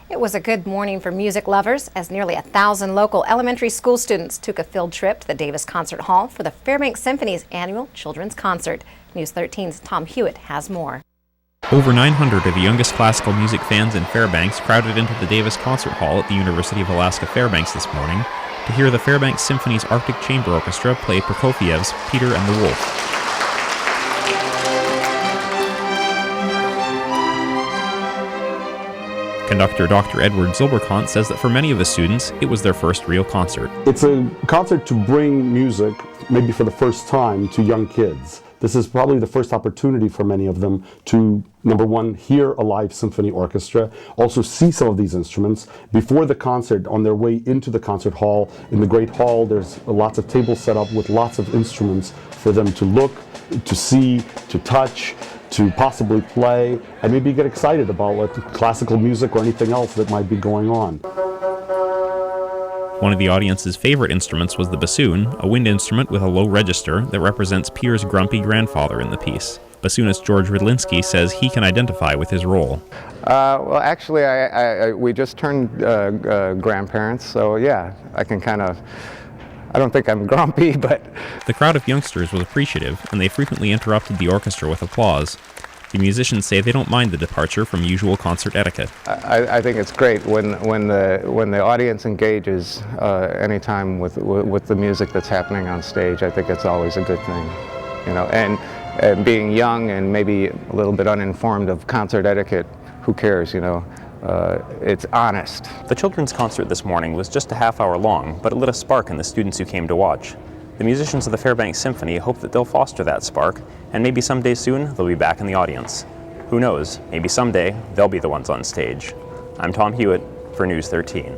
It was a good morning for music lovers as nearly 1,000 local elementary school students took a field trip to the Davis Concert Hall for the Fairbanks Symphony's annual children's concert. News 13's Tom Hewitt has more. Over 900 of the youngest classical music fans in Fairbanks crowded into the Davis Concert Hall at the University of Alaska Fairbanks this morning to hear the Fairbanks Symphony's Arctic Chamber Orchestra play Prokofiev's Peter and the Wolf. Conductor Dr. Edward Zilberkant says that for many of the students, it was their first real concert. It's a concert to bring music, maybe for the first time, to young kids. This is probably the first opportunity for many of them to, number one, hear a live symphony orchestra, also see some of these instruments. Before the concert, on their way into the concert hall, in the Great Hall, there's lots of tables set up with lots of instruments for them to look, to see, to touch, to possibly play, and maybe get excited about what classical music or anything else that might be going on. One of the audience's favorite instruments was the bassoon, a wind instrument with a low register that represents Peter's grumpy grandfather in the piece. Bassoonist George Rydlinski says he can identify with his role. Well, actually, we just turned grandparents, so yeah, I can kind of, I don't think I'm grumpy, but... The crowd of youngsters was appreciative, and they frequently interrupted the orchestra with applause. The musicians say they don't mind the departure from usual concert etiquette. I think it's great when the audience engages anytime with the music that's happening on stage. I think it's always a good thing, you know. And being young and maybe a little bit uninformed of concert etiquette, who cares, you know? It's honest. The children's concert this morning was just a half hour long, but it lit a spark in the students who came to watch. The musicians of the Fairbanks Symphony hope that they'll foster that spark, and maybe someday soon they'll be back in the audience. Who knows, maybe someday they'll be the ones on stage. I'm Tom Hewitt for News 13.